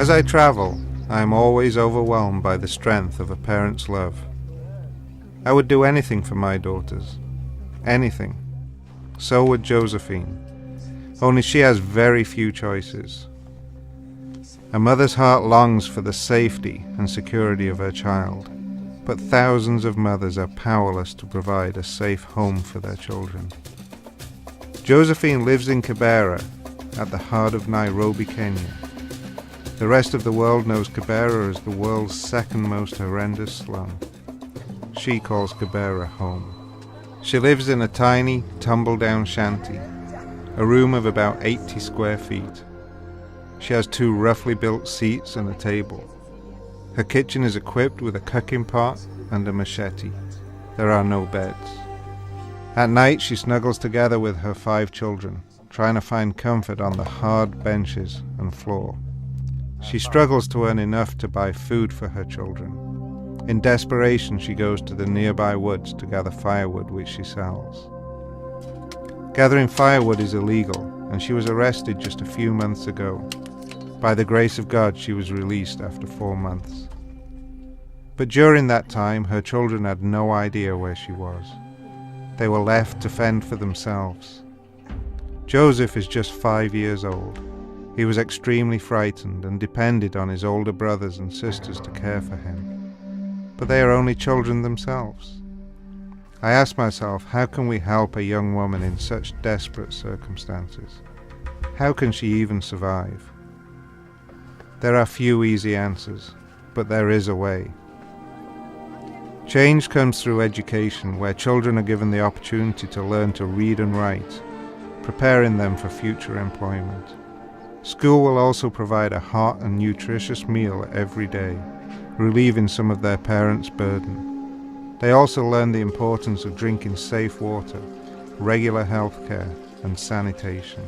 As I travel, I am always overwhelmed by the strength of a parent's love. I would do anything for my daughters. Anything. So would Josephine. Only she has very few choices. A mother's heart longs for the safety and security of her child, but thousands of mothers are powerless to provide a safe home for their children. Josephine lives in Kibera, at the heart of Nairobi, Kenya. The rest of the world knows Kibera as the world's second most horrendous slum. She calls Kibera home. She lives in a tiny, tumble-down shanty, a room of about 80 square feet. She has 2 roughly built seats and a table. Her kitchen is equipped with a cooking pot and a machete. There are no beds. At night she snuggles together with her 5 children, trying to find comfort on the hard benches and floor. She struggles to earn enough to buy food for her children. In desperation, she goes to the nearby woods to gather firewood, which she sells. Gathering firewood is illegal, and she was arrested just a few months ago. By the grace of God, she was released after 4 months. But during that time, her children had no idea where she was. They were left to fend for themselves. Joseph is just 5 years old. He was extremely frightened and depended on his older brothers and sisters to care for him. But they are only children themselves. I ask myself, how can we help a young woman in such desperate circumstances? How can she even survive? There are few easy answers, but there is a way. Change comes through education, where children are given the opportunity to learn to read and write, preparing them for future employment. School will also provide a hot and nutritious meal every day, relieving some of their parents' burden. They also learn the importance of drinking safe water, regular health care, and sanitation.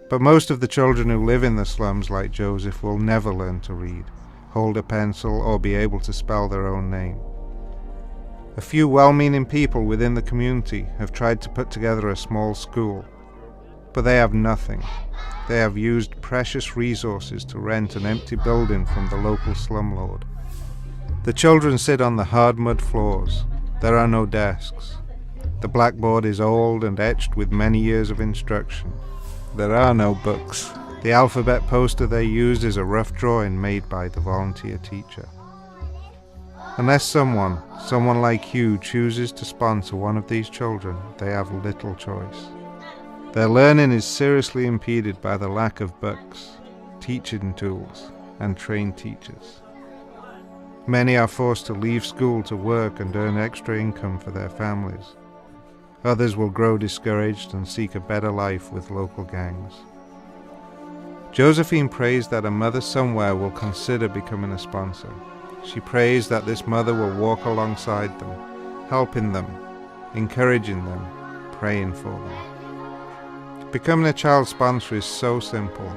But most of the children who live in the slums like Joseph will never learn to read, hold a pencil, or be able to spell their own name. A few well-meaning people within the community have tried to put together a small school, but they have nothing. They have used precious resources to rent an empty building from the local slumlord. The children sit on the hard mud floors. There are no desks. The blackboard is old and etched with many years of instruction. There are no books. The alphabet poster they used is a rough drawing made by the volunteer teacher. Unless someone like you, chooses to sponsor one of these children, they have little choice. Their learning is seriously impeded by the lack of books, teaching tools, and trained teachers. Many are forced to leave school to work and earn extra income for their families. Others will grow discouraged and seek a better life with local gangs. Josephine prays that a mother somewhere will consider becoming a sponsor. She prays that this mother will walk alongside them, helping them, encouraging them, praying for them. Becoming a child sponsor is so simple.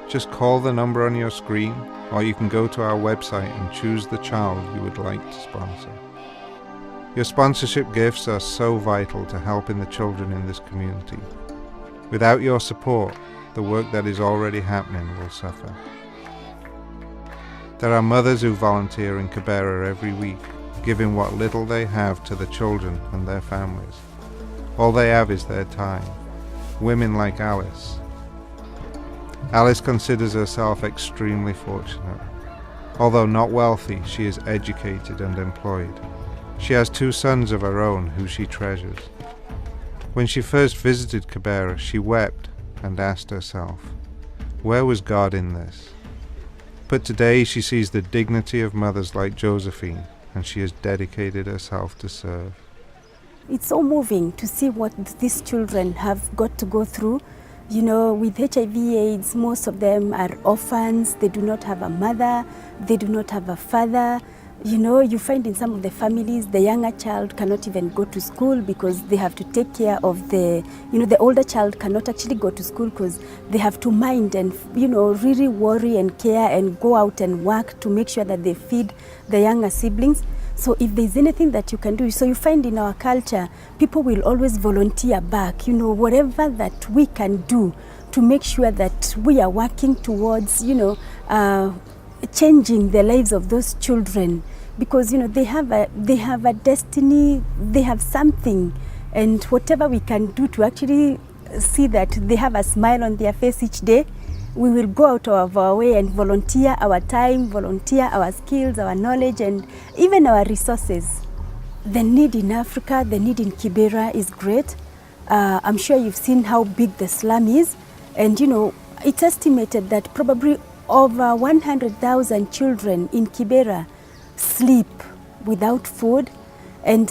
Just call the number on your screen, or you can go to our website and choose the child you would like to sponsor. Your sponsorship gifts are so vital to helping the children in this community. Without your support, the work that is already happening will suffer. There are mothers who volunteer in Kibera every week, giving what little they have to the children and their families. All they have is their time. Women like Alice. Alice considers herself extremely fortunate. Although not wealthy, she is educated and employed. She has 2 sons of her own who she treasures. When she first visited Kibera, she wept and asked herself, where was God in this? But today she sees the dignity of mothers like Josephine, and she has dedicated herself to serve. It's so moving to see what these children have got to go through. You know, with HIV/AIDS, most of them are orphans. They do not have a mother. They do not have a father. You know, you find in some of the families, the younger child cannot even go to school because they have to take care of the older child cannot actually go to school because they have to mind and, really worry and care and go out and work to make sure that they feed the younger siblings. So if there's anything that you can do, so you find in our culture, people will always volunteer back, whatever that we can do to make sure that we are working towards, changing the lives of those children, because they have a destiny, they have something, and whatever we can do to actually see that they have a smile on their face each day, we will go out of our way and volunteer our time, volunteer our skills, our knowledge, and even our resources. The need in Africa, the need in Kibera is great. I'm sure you've seen how big the slum is, and it's estimated that probably over 100,000 children in Kibera sleep without food. And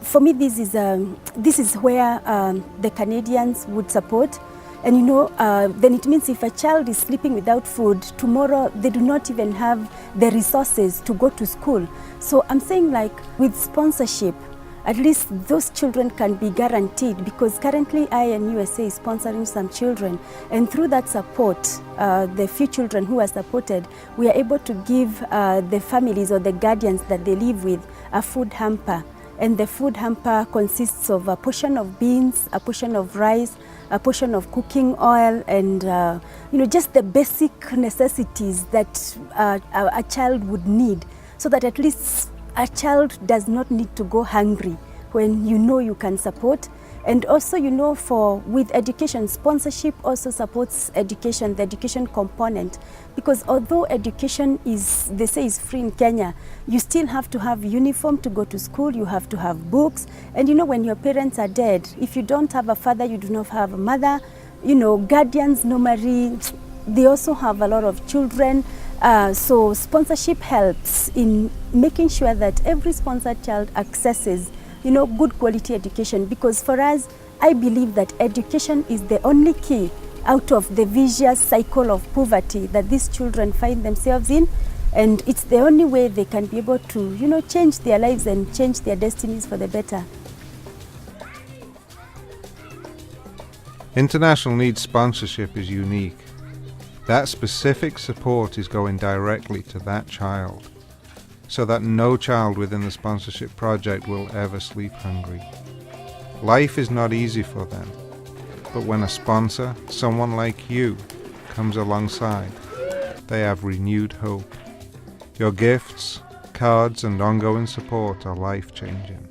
for me, this is where the Canadians would support. And then it means if a child is sleeping without food, tomorrow they do not even have the resources to go to school. So I'm saying, like, with sponsorship, at least those children can be guaranteed, because currently INUSA is sponsoring some children, and through that support, the few children who are supported, we are able to give the families or the guardians that they live with a food hamper. And the food hamper consists of a portion of beans, a portion of rice, a portion of cooking oil, and just the basic necessities that a child would need, so that at least a child does not need to go hungry when you can support. And also, with education, sponsorship also supports education, the education component, because although education they say is free in Kenya, you still have to have uniform to go to school, you have to have books, and when your parents are dead, if you don't have a father, you do not have a mother, guardians normally, they also have a lot of children. So sponsorship helps in making sure that every sponsored child accesses good quality education, because for us, I believe that education is the only key out of the vicious cycle of poverty that these children find themselves in, and it's the only way they can be able to change their lives and change their destinies for the better. International Needs sponsorship is unique. That specific support is going directly to that child, so that no child within the sponsorship project will ever sleep hungry. Life is not easy for them, but when a sponsor, someone like you, comes alongside, they have renewed hope. Your gifts, cards, and ongoing support are life-changing.